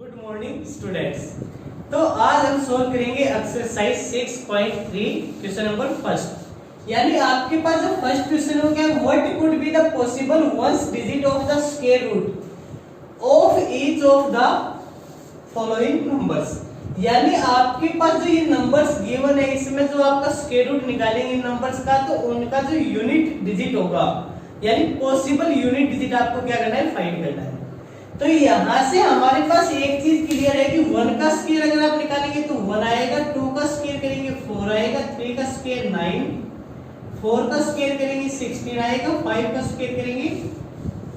Good morning students. तो आज हम सोल्व करेंगे एक्सरसाइज 6.3 क्वेश्चन नंबर फर्स्ट। यानी आपके पास जो फर्स्ट क्वेश्चन हो गया, what could be the possible ones digit of the square root of each of the following numbers. यानी आपके पास जो ये नंबर्स गिवन है, इसमें जो आपका स्क्वायर रूट निकालेंगे इन नंबर्स का, तो उनका जो यूनिट डिजिट होगा यानी पॉसिबल यूनिट डिजिट आपको क्या करना है, फाइंड करना है। तो यहां से हमारे पास एक चीज क्लियर है कि 1 का स्क्वायर अगर आप निकालेंगे तो 1 आएगा, 2 का स्क्वायर करेंगे 4 आएगा, 3 का स्क्वायर 9, 4 का स्क्वायर करेंगे 16 आएगा, 5 का स्क्वायर करेंगे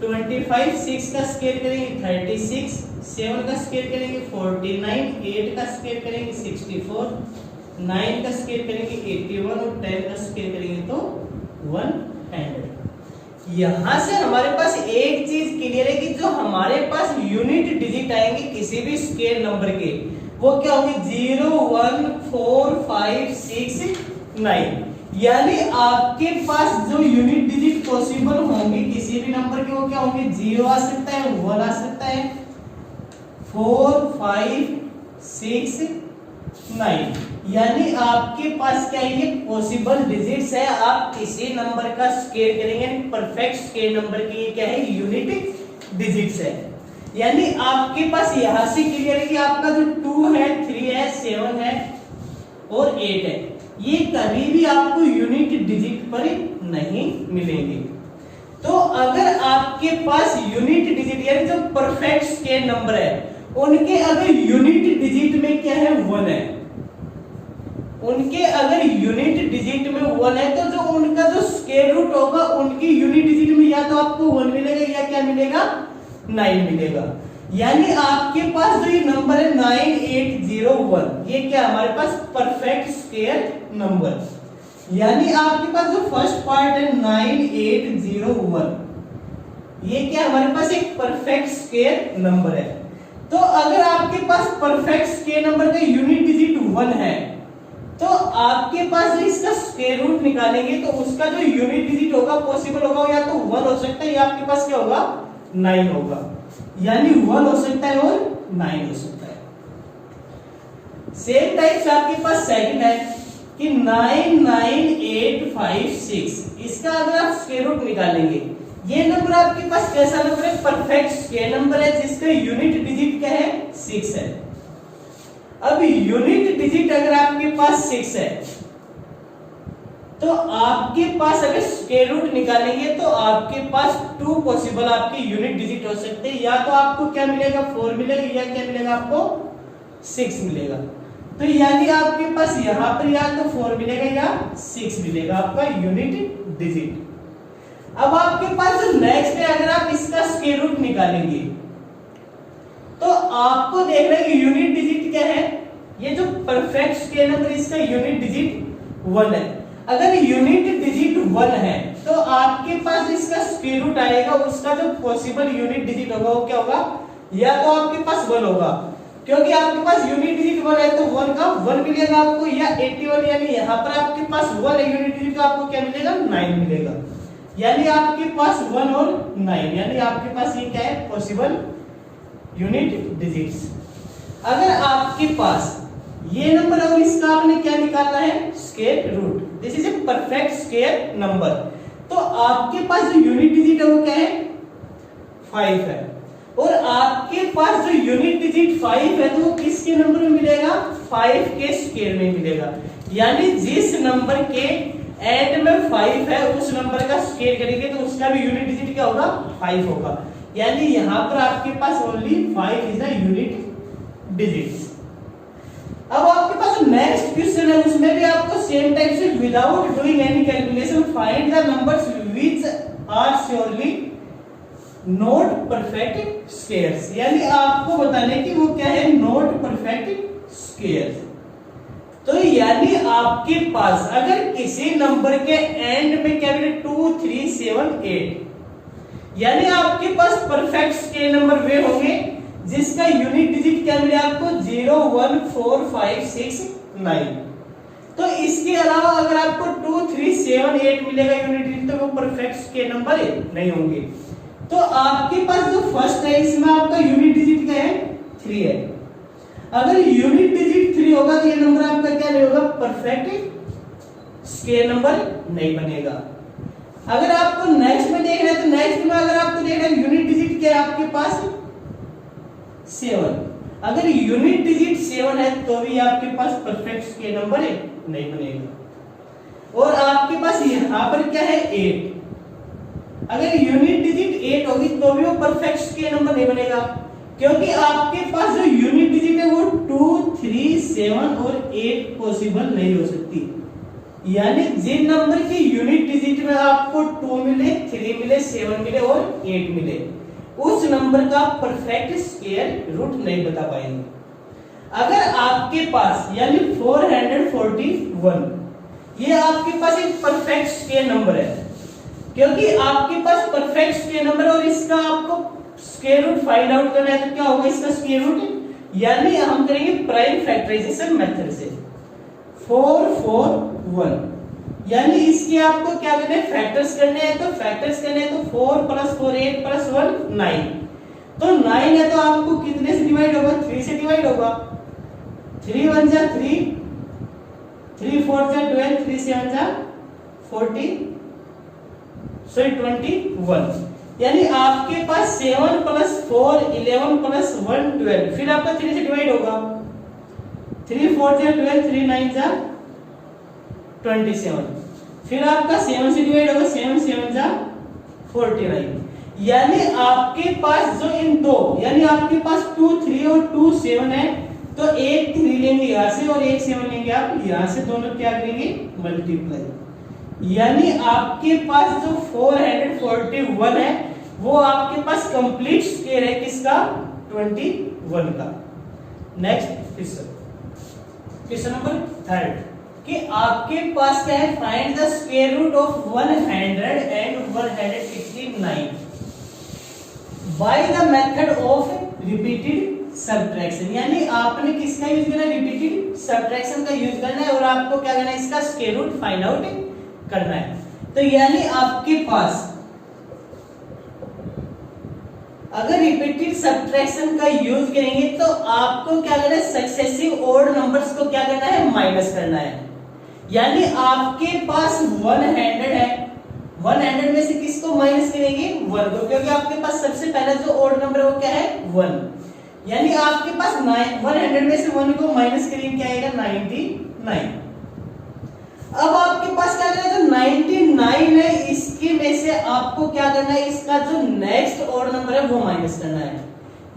25, 6 का स्क्वायर करेंगे 36, 7 का स्क्वायर करेंगे 49, 8 का स्क्वायर करेंगे 64, 9 का स्क्वायर करेंगे 81 और 10 का स्क्वायर करेंगे तो 100। यहां से हमारे पास एक चीज क्लियर है कि जो हमारे पास यूनिट डिजिट आएंगे किसी भी स्क्वायर नंबर के, वो क्या होंगे 0, 1, 4, 5, 6, 9। यानी आपके पास जो यूनिट डिजिट पॉसिबल होंगे किसी भी नंबर के, वो क्या होंगे 0 आ सकता है, 1 आ सकता है, 4, 5, 6, 9। यानी आपके पास क्या है, पॉसिबल डिजिट्स है। आप किसी नंबर का स्क्वायर करेंगे, परफेक्ट स्क्वायर नंबर की क्या है, यूनिट डिजिट्स है। यानी आपके पास यहां से क्लियर है कि आपका जो 2 है, 3 है, 7 है और 8 है, ये कभी भी आपको यूनिट डिजिट पर नहीं मिलेंगे। तो अगर आपके पास यूनिट डिजिट यानी जो परफेक्ट स्क्वायर नंबर है, उनके अगर यूनिट डिजिट में क्या है 1 है, उनके अगर यूनिट डिजिट में 1 है, तो जो उनका जो स्क्वायर रूट होगा उनकी यूनिट डिजिट में या तो आपको 1 मिलेगा या क्या मिलेगा 9 मिलेगा। यानी आपके पास जो ये नंबर है 9801, ये क्या हमारे पास परफेक्ट स्क्वायर नंबर। यानी आपके पास जो फर्स्ट पार्ट है 9801, ये क्या हमारे पास एक परफेक्ट स्क्वायर नंबर है। तो अगर आपके पास परफेक्ट स्क्वायर नंबर का यूनिट डिजिट 1 है, तो आपके पास जो इसका स्क्वायर रूट निकालेंगे तो उसका जो यूनिट डिजिट होगा पॉसिबल होगा या तो 1 हो सकता है या आपके पास क्या होगा 9 होगा। यानी 1 हो सकता है और 9 हो सकता है। सेम टाइप से आपके पास सेकंड है कि 99856, इसका अगर आप स्क्वायर रूट निकालेंगे, ये नंबर आपके पास कैसा नंबर है, परफेक्ट स्क्वायर नंबर है जिसका यूनिट डिजिट क्या है 6 है। अब यूनिट डिजिट अगर आपके पास 6 है, तो आपके पास अगर स्क्वायर रूट निकालेंगे तो आपके पास 2 पॉसिबल आपके यूनिट डिजिट हो सकते हैं। या तो आपको क्या मिलेगा 4 मिलेगा या क्या मिलेगा आपको 6 मिलेगा। तो यानी आपके पास यहां पर या तो 4 मिलेगा या 6 मिलेगा आपका यूनिट डिजिट। अब आपके पास जो नेक्स्ट है, अगर आप इसका स्क्वायर रूट निकालेंगे तो आपको देखना है कि यूनिट डिजिट क्या है, ये जो परफेक्ट स्क्वायर नंबर इसका यूनिट डिजिट 1 है। अगर यूनिट डिजिट 1 है तो आपके पास इसका स्क्वायर रूट आएगा, उसका जो पॉसिबल यूनिट डिजिट होगा वो क्या होगा, या तो आपके पास 1 होगा, क्योंकि आपके पास यूनिट डिजिट 1 है तो 1 का 1 मिलेगा आपको, या 81 यानी यहां पर आपके पास 1 है यूनिट डिजिट, तो आपको क्या मिलेगा 9 मिलेगा। यानी आपके पास 1 और 9, यानी आपके पास ये क्या है पॉसिबल यूनिट डिजिट्स। अगर आपके पास ये नंबर और इसका आपने क्या निकालना है square root, this is a perfect square number, तो आपके पास जो यूनिट डिजिट है वो क्या है 5 है। और आपके पास जो यूनिट डिजिट 5 है तो वो किसके नंबर में मिलेगा, 5 के स्क्वायर में मिलेगा। यानी जिस नंबर के एंड में 5 है उस नंबर का स्क्वायर करेंगे तो उसका भी यूनिट डिजिट क्या होगा 5 होगा। यानी यहां पर आपके पास only 5 is the unit digits. अब आपके पास नेक्स्ट क्वेश्चन है, उसमें भी आपको सेम टाइप से without doing any calculation find the numbers which are surely not perfect squares. यानी आपको बताने कि वो क्या है नॉट परफेक्ट स्क्वायर्स। तो यानी आपके पास अगर किसी नंबर के एंड में क्या मिले 2, 3, 7, 8, यानी आपके पास परफेक्ट स्क्वायर नंबर वे होंगे जिसका यूनिट डिजिट क्या मिले आपको 0, 1, 4, 5, 6, 9। तो इसके अलावा अगर आपको 2, 3, 7, 8 मिलेगा यूनिट डिजिट, तो वो परफेक्ट स्क्वायर नंबर नहीं होंगे। तो आपके पास जो फर्स्ट है इसमें आपका यूनिट डिजिट क्या है 3 है। अगर यूनिट डिजिट 3 होगा तो ये नंबर आपका क्या नहीं होगा, परफेक्ट स्क्वायर नंबर नहीं बनेगा। अगर आपको नेक्स्ट में देखना है तो नेक्स्ट में अगर आपको देखना है यूनिट डिजिट क्या है आपके पास 7, अगर यूनिट डिजिट 7 है तो भी आपके पास परफेक्ट स्क्वायर नंबर नहीं बनेगा। और आपके पास यहाँ पर क्या है 8, अगर यूनिट डिजिट 8 होगी तो भी वो परफेक्ट स्क्वायर नंबर नहीं बनेगा, क्योंकि आपके पास जो यूनिट डिजिट है वो 2, 3, 7 और 8 पॉसिबल नहीं हो सकती। यानी जिन नंबर की यूनिट डिजिट में आपको 2 मिले, 3 मिले, 7 मिले और 8 मिले, उस नंबर का परफेक्ट स्क्वायर रूट नहीं बता पाएंगे। अगर आपके पास यानी 441 ये आपके पास एक परफेक्ट स्क्वायर नंबर है, क्योंकि आपके पास परफेक्ट स्क्वायर नंबर और इसका आपको स्क्वायर रूट फाइंड आउट करना है तो क्या होगा इसका स्क्वायर रूट, यानी हम करेंगे प्राइम फैक्टराइजेशन मेथड से 441, यानी इसके आपको क्या करना है फैक्टर्स करने हैं। तो फैक्टर्स करने हैं तो 4 + 4 8 + 1 9, तो 9 है तो आपको कितने से डिवाइड होगा, 3 से डिवाइड होगा। 3 × 1 = 3, 3 × 4 = 12, 3 × 7 = 40, 21, यानी आपके पास 7 + 4 11 + 1 12, फिर आपका 3 से डिवाइड होगा। 3 × 4 = 12, 3 × 9 = 27, फिर आपका 7 से डिवाइड होगा, 7 × 7 = 49, यानी आपके पास जो इन दो यानी आपके पास 2 3 और 2 7 है, तो एक 3 लेंगे यहाँ से और एक 7 लेंगे आप यहाँ से, दोनों क्या करेंगे मल्टीप्लाई, यानी आपके पास जो 441 है वो आपके पास कंप्लीट स्क्वायर है किसका, 21 का। नेक्स्ट क्वेश्चन नंबर 3 कि आपके पास क्या है, find the square root of 100 and 159 by the method of repeated subtraction, यानी आपने किसका यूज करना है, रिपीटेड सब्ट्रैक्शन का यूज करना है और आपको क्या करना है इसका स्क्वायर रूट फाइंड आउट करना है। तो यानी आपके पास अगर रिपीटेड सब्ट्रैक्शन का यूज करेंगे तो आपको क्या करना है, सक्सेसिव ओड नंबर्स को क्या करना है, माइनस करना है। यानी आपके पास 100 है, 100 में से किसको माइनस करेंगे, 1 को, क्योंकि आपके पास सबसे पहला जो ओड नंबर है वो क्या है 1, यानी आपके पास 100 में से 1 को माइनस करेंगे क्या आएगा 99। अब आपके पास क्या करना है, जो 99 है इसके में से आपको क्या करना है, इसका जो नेक्स्ट ओड नंबर है वो माइनस करना है,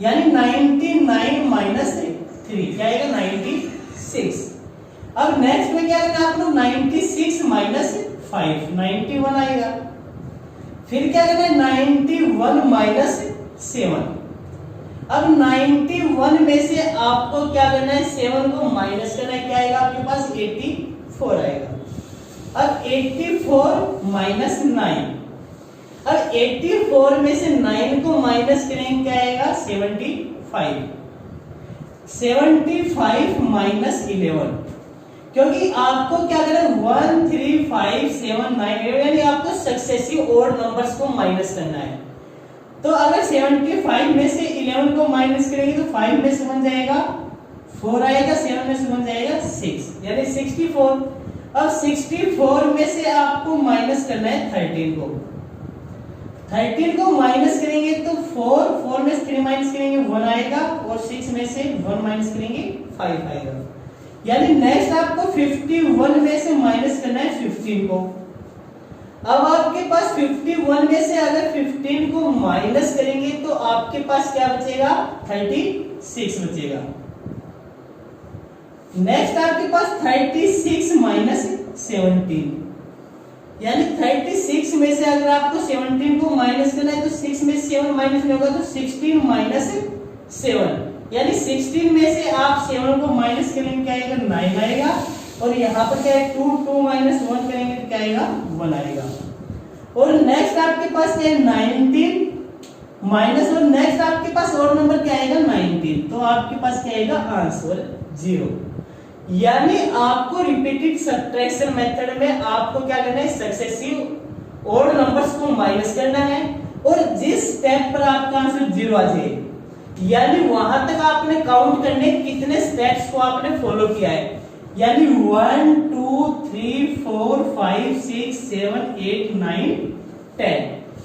यानी 99 - 3 क्या आएगा 96। अब नेक्स्ट में क्या करना है आपको, 96 - 5 91 आएगा। फिर क्या करना है 91 - 7, अब 91 में से आपको क्या करना है 7 को माइनस करना है, क्या आएगा आपके पास 84 आएगा। अब 84 - 9, अब 84 में से 9 को माइनस करेंगे क्या आएगा 75, 75 - 11, क्योंकि आपको क्या करना है 1 3 5 7 9 यानी आपको सक्सेसिव ओड नंबर्स को माइनस करना है। तो अगर 75 में से 11 को माइनस करेंगे तो 5 में से बन जाएगा 4 आएगा, 7 में से बन जाएगा 6 यानी 64। अब 64 में से आपको माइनस करना है 13 को, 13 को माइनस करेंगे तो 4 में से 3 माइनस करेंगे 1 आएगा और 6 में से 1 माइनस करेंगे 5 आएगा, यानी नेक्स्ट आपको 51 में से माइनस करना है 15 को। अब आपके पास 51 में से अगर 15 को माइनस करेंगे तो आपके पास क्या बचेगा 36 बचेगा। नेक्स्ट आपके पास 36 - 17, यानी 36 में से अगर आपको 17 को माइनस करना है तो 6 में 7 माइनस नहीं होगा तो 16 - 7, यानी 16 में से आप 7 को माइनस करेंगे क्या आएगा 9 आएगा, और यहाँ पर क्या है 2 - 1 करेंगे तो क्या आएगा 1 आएगा। और नेक्स्ट आपके पास क्या है 19 माइनस, और नेक्स्ट आपके पास और नंबर क्या आएगा 19, तो आपके पास क्या आएगा आंसर 0। यानी आपको रिपीटेड सब्ट्रैक्शन मेथड में आपको क्या करना है सक्सेसिव ओड नंबर्स को माइनस करना है, और जिस स्टेप पर आपका आंसर 0 आ जाए यानी वहां तक आपने काउंट करने कितने स्टेप्स को आपने फॉलो किया है, यानी 1 2 3 4 5 6 7 8 9 10।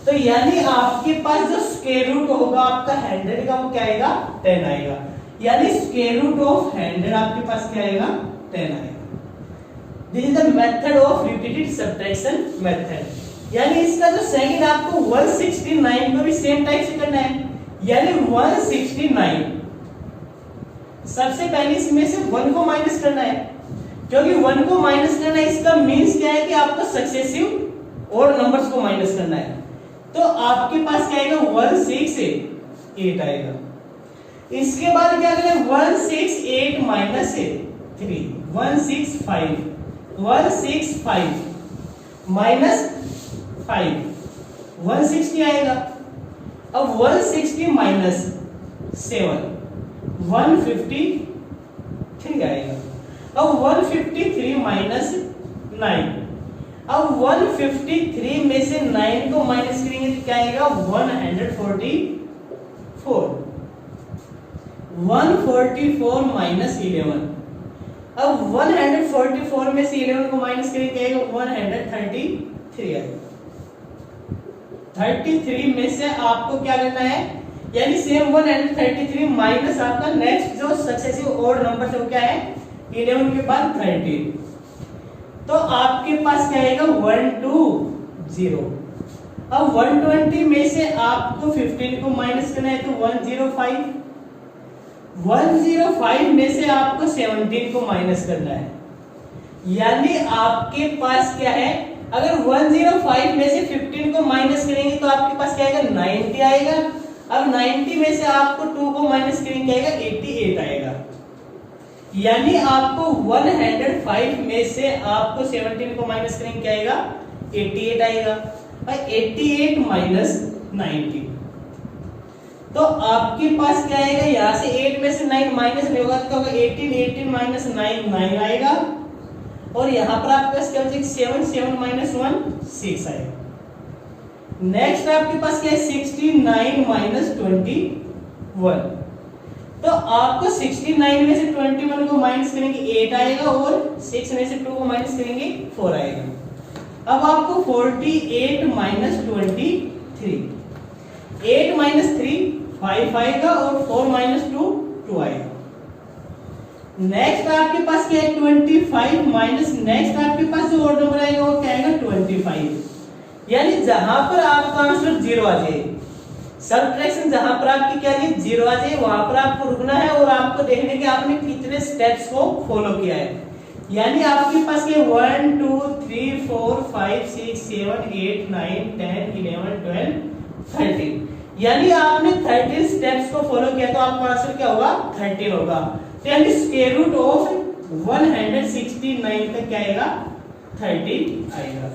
तो यानी आपके पास जो स्क्वायर रूट होगा आपका 100 का वो क्या आएगा 10 आएगा, यानी स्क्वायर रूट ऑफ 100 आपके पास क्या आएगा 10 आएगा। This is the method of repeated subtraction method. यानी इसका जो सेकंड आपको 169 को भी सेम टाइप से करना है, यानी 169 सबसे पहले इसमें से 1 को माइनस करना है, क्योंकि 1 को माइनस करना है इसका मींस क्या है कि आपको सक्सेसिव और नंबर्स को माइनस करना है। तो आपके पास क्या आएगा 168 आएगा। इसके बाद क्या करें 168 माइनस 3 165 माइनस 5 160 आएगा। अब 160 माइनस 7 153 आएगा। अब 153 माइनस 9, अब 153 में से 9 को माइनस करेंगे तो क्या आएगा 144 माइनस 11। अब 144 में से 11 को माइनस करेंगे आएगा 133 आएगा। 33 में से आपको क्या करना है, यानी सेम 133 माइनस आपका नेक्स्ट जो सक्सेसिव ओड नंबर है वो क्या है 11 के बाद 13, तो आपके पास क्या आएगा 120। अब 120 में से आपको 15 को माइनस करना है तो 105 में से आपको 17 को माइनस करना है, यानी आपके पास क्या है, अगर 105 में से 15 को माइनस करेंगे तो आपके पास क्या आएगा 90 आएगा। अब 90 में से आपको 2 को माइनस करेंगे आएगा 88 आएगा, यानी आपको 105 में से आपको 17 को माइनस करेंगे क्या आएगा 88 आएगा। 88 माइनस 90, तो आपके पास क्या आएगा, यहाँ से 8 में से 9 माइनस नहीं होगा तो क्या होगा 18 माइनस 9 आएगा, और यहाँ पर आपके पास क्या बचेगा 7 माइनस 1 6 आएगा। नेक्स्ट आपके पास क्या है 69 माइनस 21, तो आपको 69 में से 21 को माइनस करेंगे 8 आएगा, और 6 में से 2 को माइनस करेंगे 4 आएगा। अब आपको 48 माइनस 23, 8 माइनस 3 5 आएगा, और 4 माइनस 2 आएगा। नेक्स्ट आपके पास क्या है 25 माइनस, नेक्स्ट आपके पास जो और नंबर आएगा वो क्या आएगा 25, यानी जहां पर आपका आंसर 0 आ जाए, सब्ट्रैक्शन जहां पर आपकी क्या है 0 आ जाए वहां पर आपको रुकना है और आपको देखने के आपने कितने स्टेप्स को फॉलो किया है। यानी आपके पास क्या 1 2 3 4 5 6 7 8 9 10 11 12 13, यानी आपने 13 स्टेप्स को फॉलो किया तो आपका आंसर क्या होगा 13 होगा। तो यानी स्क्वायर रूट ऑफ 169 का क्या आएगा 30 आएगा।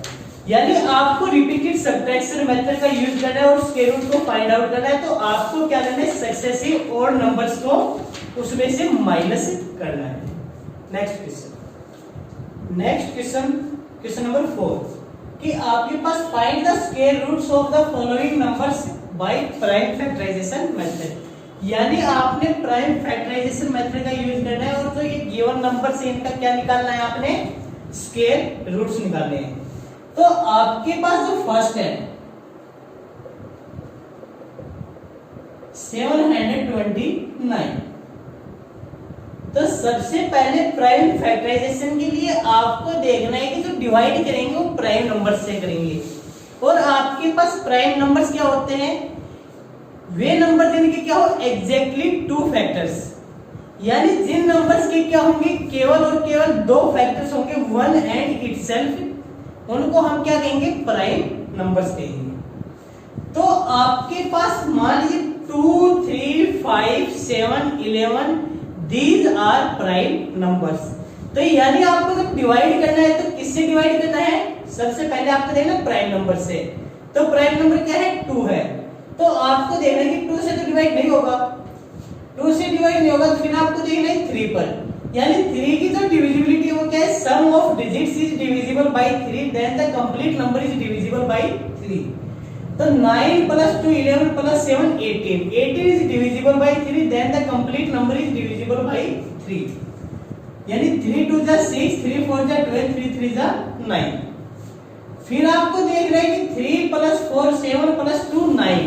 यानी आपको रिपीटेड सब्ट्रैक्शन मेथड का यूज करना है और स्क्वायर रूट को फाइंड आउट करना है, तो आपको क्या करना है सक्सेसिव और नंबर्स को उसमें से माइनस करना है। क्वेश्चन नंबर 4 कि आपके पास find the square roots of the following numbers by prime factorisation method, यानी आपने प्राइम फैक्टराइजेशन मेथड का यूज करना है और जो ये गिवन नंबर से इनका क्या निकालना है, आपने स्क्वायर रूट्स निकालने हैं। तो आपके पास जो फर्स्ट है 729, तो सबसे पहले प्राइम फैक्टराइजेशन के लिए आपको देखना है कि जो डिवाइड करेंगे वो प्राइम नंबर से करेंगे, और आपके पास प्राइम नंबर्स क्या होते हैं, वे नंबर जिनके क्या हो एग्जैक्टली 2 फैक्टर्स, यानी जिन नंबर्स के क्या होंगे केवल और केवल 2 फैक्टर्स होंगे 1 एंड इटसेल्फ, उनको हम क्या कहेंगे प्राइम नंबर्स कहेंगे। तो आपके पास मान लीजिए 2 3 5 7 11 दीज आर प्राइम नंबर्स। तो यानी आपको जब डिवाइड करना है तो किससे डिवाइड करना है, सबसे पहले आपको देखना प्राइम नंबर से। तो प्राइम नंबर क्या है 2 है, तो आपको देखना है कि 2 से तो डिवाइड नहीं होगा, 2 से डिवाइड नहीं होगा, तो फिर आपको देखना है 3 पर, यानी 3 की जो डिविजिबिलिटी है वो क्या है sum of digits is divisible by 3 then the complete number is divisible by 3। तो 9 plus 2 11 plus 7 18. 18 is divisible by 3, then the complete number is divisible by 3. यानी 3 2 जा 6, 3 4 जा 12, 3 3 जा 9. फिर आपको देख रहे हैं कि 3 plus 4 7 plus 2 9.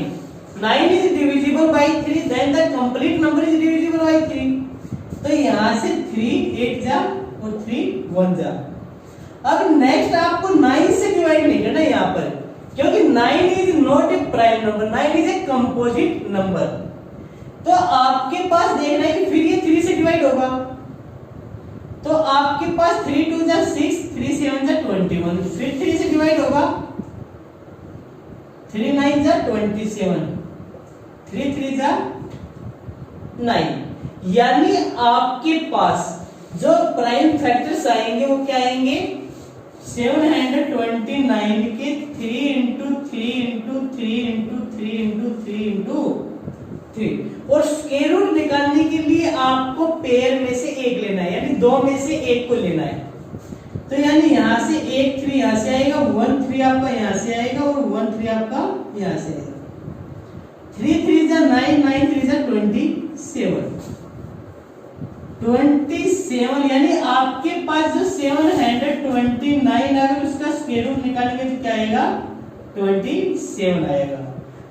9 is divisible by 3, then the complete number is divisible by 3. तो यहाँ से 3 8 जा और 3 1 जा. अब नेक्स्ट आपको 9 से डिवाइड नहीं करना यहाँ पर, क्योंकि 9 is not a prime number, 9 is a composite number. तो आपके पास देखना है कि फिर ये 3 से डिवाइड होगा. तो आपके पास 3 2 जा 6, 3 7 जा 21, फिर 3 से डिवाइड होगा. 3 9 जा 27, 3 3 जा 9. यानी आपके पास जो प्राइम फैक्टर्स आएंगे वो क्या आएंगे? 729 के 3 into 3 into 3 into 3 into 3 into 3. और स्क्वायर रूट निकालने के लिए आपको पेयर में से एक लेना है, यानी दो में से एक को लेना है. तो यानी यहाँ से एक 3 यहाँ से आएगा, 1 3 आपका यहाँ से आएगा और 1 3 आपका यहाँ से आएगा. 3 3 जा 9, 9 3 जा 27. 27 यानी आपके पास जो 729 अगर उसका स्क्वायर रूट निकालेंगे तो क्या आएगा? 27 आएगा.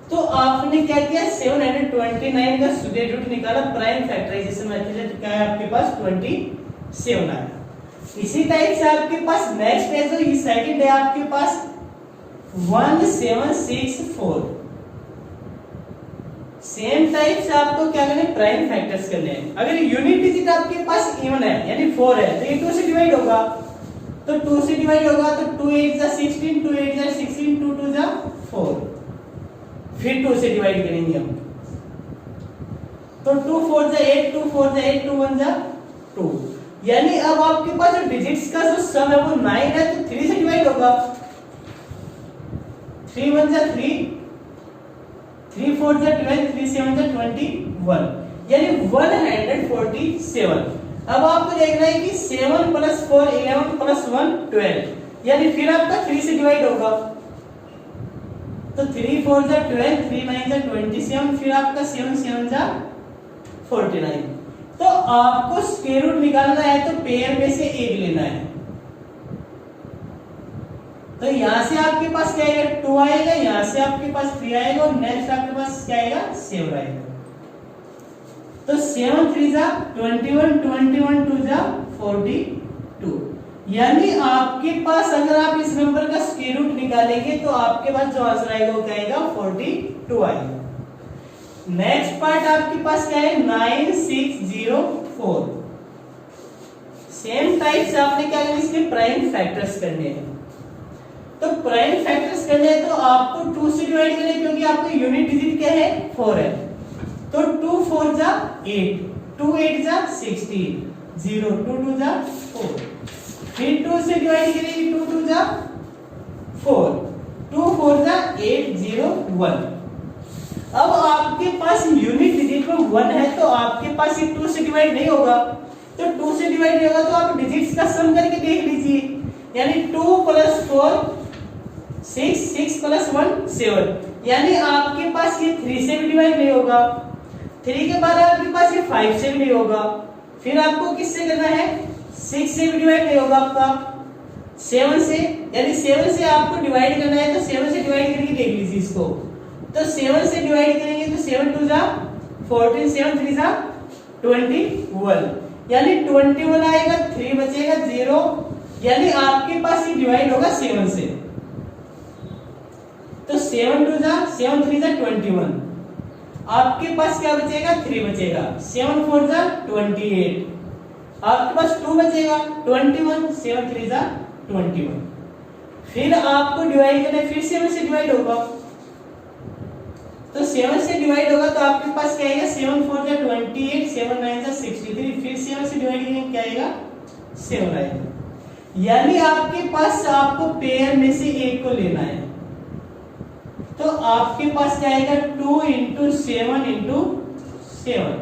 तो आपने क्या किया? 729 का स्क्वायर रूट निकाला, प्राइम फैक्टराइजेशन मेथड है, तो क्या है आपके पास? 27 आया. इसी टाइप से आपके पास नेक्स्ट है जो ये सेकंड है आपके पास 1764. सेम टाइप से आपको क्या करना है? प्राइम फैक्टर्स करने हैं. अगर यूनिट डिजिट आपके पास इवन है यानी 4 है तो ये 2 से डिवाइड होगा. तो 2 से डिवाइड होगा तो 2 8 जा 16, 2 8 जा 16, 2 2 जा 4. फिर 2 से डिवाइड करेंगे हम. तो 2 4 जा 8, 2 4 जा 8, 2 1 जा 2. यानी अब आपके पास जो डिजिट्स का जो सम है वो 9 है तो 3 से डिवाइड होगा. 3 1 जा 3, 3 4 जा 12, 3 7 जा 21, यानी 147. अब आपको देखना है कि 7 plus 4 11 plus 1 12, यानी फिर आपका 3 से डिवाइड होगा. तो 3 4 जा 12, 3 9 जा 27, फिर आपका 7 7 जा 49. तो आपको स्क्वायर रूट निकालना है तो पेयर में से एक लेना है. तो यहां से आपके पास क्या आएगा? 2 आएगा, यहां से आपके पास 3 आएगा और नेक्स्ट आपके पास क्या आएगा? 7 आएगा. तो 7 3 जा 21, 21 2 जा 42. यानी आपके पास अगर आप इस नंबर का स्क्वायर रूट निकालेंगे तो आपके पास जो आंसर आएगा वो क्या आएगा? 42 आएगा. नेक्स्ट पार्ट आपके पास क्या है? 9604. सेम टाइप से आपने क्या करना है? इसके प्राइम फैक्टर्स करने हैं. तो प्राइम फैक्टर्स करने हैं तो आपको 2 से डिवाइड करना है क्योंकि आपका यूनिट डिजिट क्या है? 4 है. तो 2 4 जा 8, 2 8 जा 16, 0 2 2 जा 4. फिर 2 से डिवाइड करेंगे, 2 2 जा 4, 2 4 जा 8 0 1. अब आपके पास यूनिट डिजिट में 1 है तो आपके पास ये 2 से डिवाइड नहीं होगा. तो 2 से डिवाइड नहीं होगा तो आप डिजिट्स का सम करके देख लीजिए. यानी 2 plus 4 6, 6 plus 1 7. यानी आपके पास ये 3 से भी डिवाइड नहीं होगा. 3 के बाद आपके पास ये 5 से भी नहीं होगा. फिर आपको किससे करना है? 6 से भी डिवाइड नहीं होगा आपका. 7 से, यानी 7 से आपको डिवाइड करना है तो 7 से डिवाइड करके देख लीजिए इसको. तो 7 से डिवाइड करेंगे तो 7 2 जा 14, 7 3 जा 21, यानी 21 आएगा, 3 बचेगा 0. यानी आपके पास ये डिवाइड होगा 7 से. तो 7 2 जा 7 3 जा 21. आपके पास क्या बचेगा? 3 बचेगा. 7 4 जा 28. आपके पास 2 बचेगा 21, 7 3 जा 21. फिर आपको डिवाइड करना है, फिर 7 से डिवाइड होगा. तो 7 से डिवाइड होगा तो आपके पास क्या आएगा? 7 4 जा 28, 7 9 जा 63. फिर 7 से डिवाइड करेंगे क्या आएगा? 7 आएगा. यानी आपके पास आपको पेयर में से एक को लेना है. तो आपके पास क्या आएगा? 2 into 7 into 7.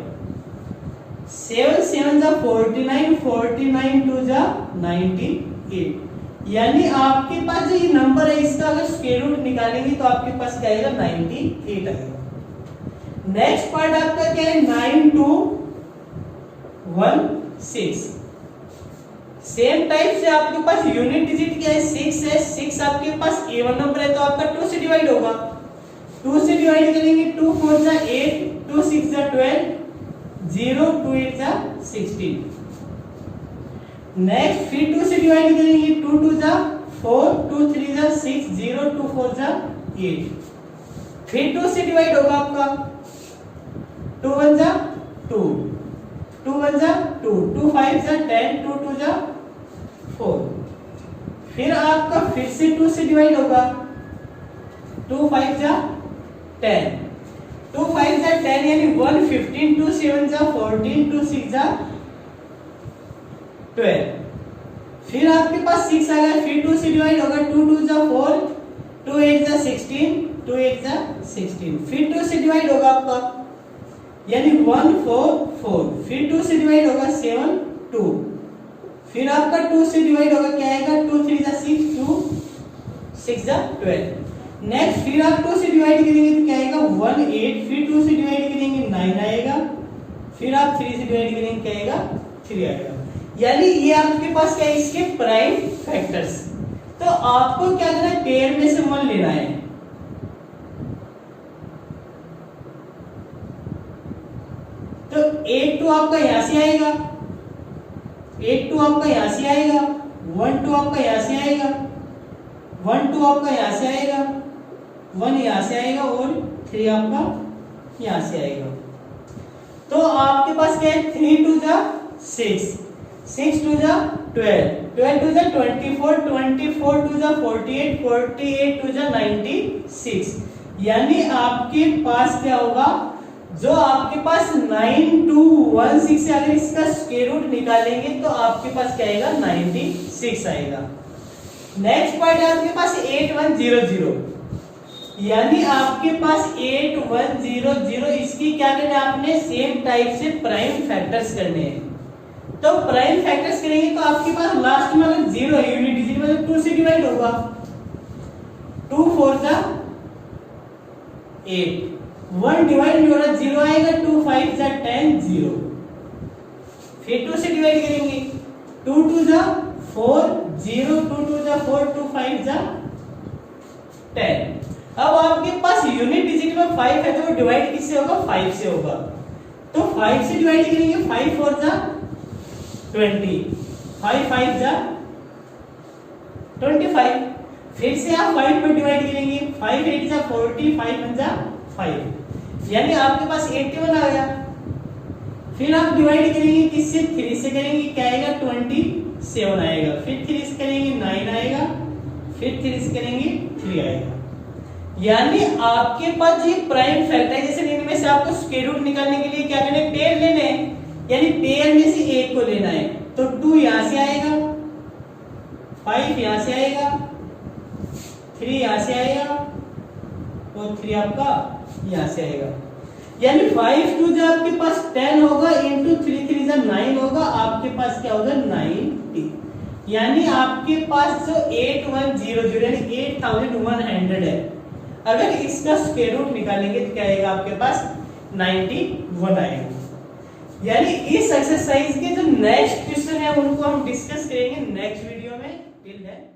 7 7 जा 49, 49 2 जा 98. यानी आपके पास जो ये नंबर है इसका अगर स्क्वायर रूट निकालेंगे तो आपके पास क्या आएगा 98 आएगा। नेक्स्ट पार्ट आपका क्या है 9216। सेम टाइप से आपके पास यूनिट डिजिट क्या है 6 है। 6 आपके पास A1 नंबर है तो आपका 2 से डिवाइड होगा। 2 से डिवाइड करेंगे 2 4 जा 8, 2 6 जा 12, 0 2 8 जा 16। नेक्स्ट फिर 2 से डिवाइड करेंगे 2 2 जा 4, 2 3 जा 6, 0 2 4 जा 8। फिर 2 से डिवाइड होगा आपका 2 1 जा 2, 2 1 जा 2, 2 5 जा 10, 2 2 जा 4। फिर आपका फिर से 2 से डिवाइड होगा 2 5 जा 10, 2 5 जा 10 यानी 115, 2 7 जा 14, 2 6 जा 12। फिर आपके पास 6 आ गया। फिर 2 से डिवाइड होगा 2 2 जा 4, 2 8 जा 16, 2 8 जा 16। फिर 2 से डिवाइड होगा आपका यानी 1 4 4। फिर 2 से डिवाइड होगा 7 2। फिर आपका 2 से डिवाइड होगा क्या आएगा 2 3 जा 6, 2 6 जा 12। नेक्स्ट फिर आप 2 से डिवाइड करेंगे तो क्या आएगा 1 8। फिर 2 से डिवाइड करेंगे 9 आएगा। फिर आप 3 से डिवाइड करेंगे क्या आएगा 3 आएगा। यानी ये आपके पास क्या है इसके प्राइम फैक्टर्स। तो आपको क्या करना है पेयर में से 1 लेना है। तो 8 2 आपका यहां से आएगा, 8 2 आपका यहां से आएगा, 1 2 आपका यहां से आएगा, 1 2 आपका यहां से आएगा, 1 यहां से आएगा और 3 आपका यहां से आएगा। तो आपके पास क्या है 3 2 जा 6, 6 2 जा 12, 12 2 जा 24, 24 2 जा 48, 48 2 जा 96। यानी आपके पास क्या होगा जो आपके पास 9216 से अगर इसका स्क्वायर रूट निकालेंगे तो आपके पास क्या आएगा 96 आएगा। नेक्स्ट पार्ट है आपके पास 8100। यानी आपके पास 8100 इसकी क्या करना है आपने सेम टाइप से प्राइम फैक्टर्स करने हैं। तो प्राइम फैक्टर्स करेंगे तो आपके पास लास्ट में अगर 0 है यूनिट डिजिट मतलब 2 से डिवाइड होगा 2 4 जा 8, 1 डिवाइड नहीं हो रहा 0 आएगा 2 5 जा 10 0। फिर 2 से डिवाइड करेंगे 2 2 जा 4, 0 2 2 जा 4, 2 5 जा 10। अब आपके पास यूनिट डिजिट में 5 है तो डिवाइड किससे होगा 5 से होगा। तो 5 से डिवाइड करेंगे 5 4 जा 20, 5 5 जा 25। फिर से आप 5 पर डिवाइड करेंगे 5 8 जा 40, 5 1 जा 5 यानी आपके पास 81 आ गया। फिर आप डिवाइड करेंगे किससे 3 से करेंगे क्या आएगा 27 आएगा। फिर 3 से करेंगे 9 आएगा। फिर 3 से करेंगे 3 आएगा। यानी आपके पास ये प्राइम फैक्टर है जैसे इनमें से आपको स्क्वायर रूट निकालने के लिए क्या करना है पेयर लेने हैं। यानी पेयर में से एक को लेना है। तो 2 यहां से आएगा, 5 यहां से आएगा, 3 यहां से आएगा और 3 आपका यहां से आएगा। यानी 5 2 जो आपके पास 10 होगा इंटू 3 3 जा 9 होगा। आपके पास क्या होगा 90। यानी आपके पास जो 8100 यानी 8100 है अगर इसका स्क्वायर रूट निकालेंगे तो क्या आएगा आपके पास 91 आएगा। यानी इस एक्सरसाइज के जो नेक्स्ट क्वेश्चन है उनको हम डिस्कस करेंगे नेक्स्ट वीडियो में। Till then